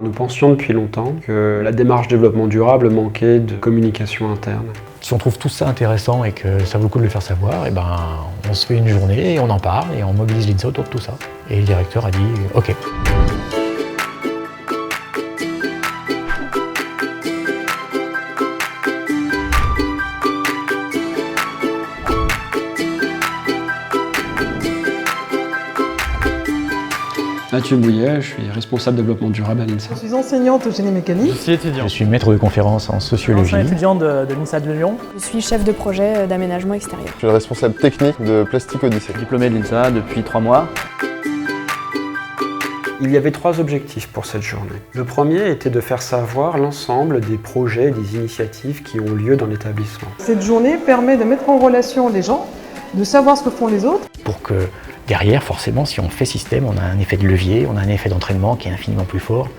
Nous pensions depuis longtemps que la démarche développement durable manquait de communication interne. Si on trouve tout ça intéressant et que ça vaut le coup de le faire savoir, on se fait une journée et on en parle et on mobilise l'INSA autour de tout ça. Et le directeur a dit « OK ». Mathieu Bouillet, je suis responsable développement durable à l'INSA. Je suis enseignante au génie mécanique. Je suis étudiant. Je suis maître de conférence en sociologie. Ancien étudiant de l'INSA de Lyon. Je suis chef de projet d'aménagement extérieur. Je suis le responsable technique de Plastique Odyssée. Diplômé de l'INSA depuis 3 mois. Il y avait 3 objectifs pour cette journée. Le premier était de faire savoir l'ensemble des projets et des initiatives qui ont lieu dans l'établissement. Cette journée permet de mettre en relation les gens, de savoir ce que font les autres. Pour que derrière, forcément, si on fait système, on a un effet de levier, on a un effet d'entraînement qui est infiniment plus fort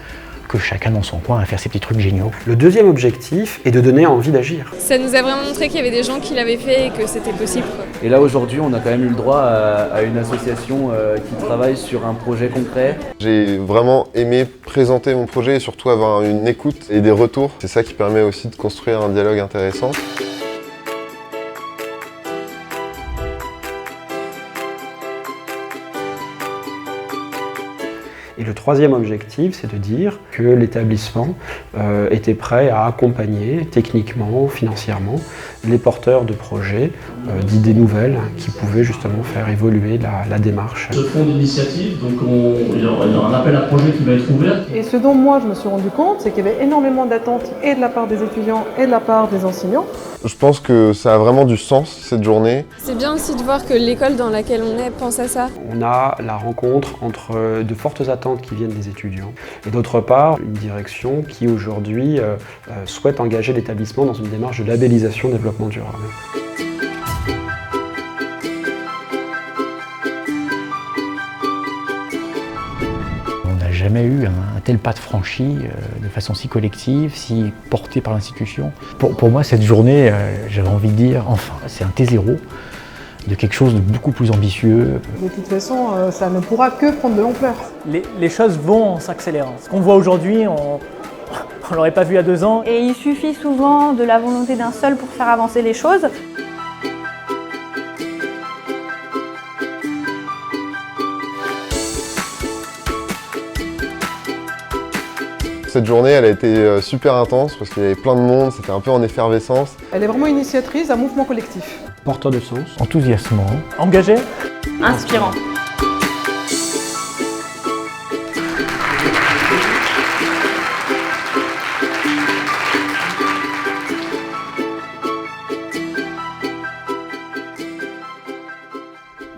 que chacun dans son coin à faire ses petits trucs géniaux. Le deuxième objectif est de donner envie d'agir. Ça nous a vraiment montré qu'il y avait des gens qui l'avaient fait et que c'était possible, quoi. Et là aujourd'hui on a quand même eu le droit à une association qui travaille sur un projet concret. J'ai vraiment aimé présenter mon projet et surtout avoir une écoute et des retours. C'est ça qui permet aussi de construire un dialogue intéressant. Et le troisième objectif, c'est de dire que l'établissement était prêt à accompagner techniquement, financièrement, les porteurs de projets, d'idées nouvelles qui pouvaient justement faire évoluer la démarche. Ce fonds d'initiative, donc il y aura un appel à projet qui va être ouvert. Et ce dont moi je me suis rendu compte, c'est qu'il y avait énormément d'attentes et de la part des étudiants et de la part des enseignants. Je pense que ça a vraiment du sens cette journée. C'est bien aussi de voir que l'école dans laquelle on est pense à ça. On a la rencontre entre de fortes attentes qui viennent des étudiants et d'autre part une direction qui aujourd'hui souhaite engager l'établissement dans une démarche de labellisation développement durable. On n'a jamais eu un tel pas de franchi de façon si collective, si portée par l'institution. Pour moi, cette journée, j'avais envie de dire, enfin, c'est un T0 de quelque chose de beaucoup plus ambitieux. De toute façon, ça ne pourra que prendre de l'ampleur. Les choses vont en s'accélérant. Ce qu'on voit aujourd'hui, on ne l'aurait pas vu il y a 2 ans. Et il suffit souvent de la volonté d'un seul pour faire avancer les choses. Cette journée, elle a été super intense parce qu'il y avait plein de monde, c'était un peu en effervescence. Elle est vraiment initiatrice d'un mouvement collectif. Porteur de sens. Enthousiasmant. Engagé. Inspirant.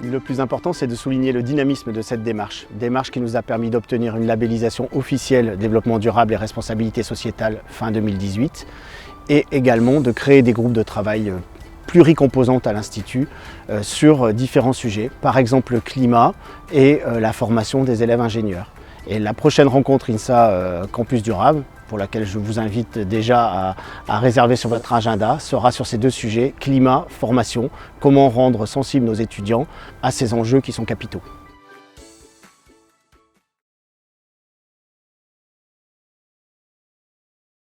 Le plus important, c'est de souligner le dynamisme de cette démarche qui nous a permis d'obtenir une labellisation officielle développement durable et responsabilité sociétale fin 2018 et également de créer des groupes de travail pluricomposantes à l'Institut sur différents sujets, par exemple le climat et la formation des élèves ingénieurs. Et la prochaine rencontre INSA Campus Durable, pour laquelle je vous invite déjà à réserver sur votre agenda, sera sur ces 2 sujets, climat, formation, comment rendre sensibles nos étudiants à ces enjeux qui sont capitaux.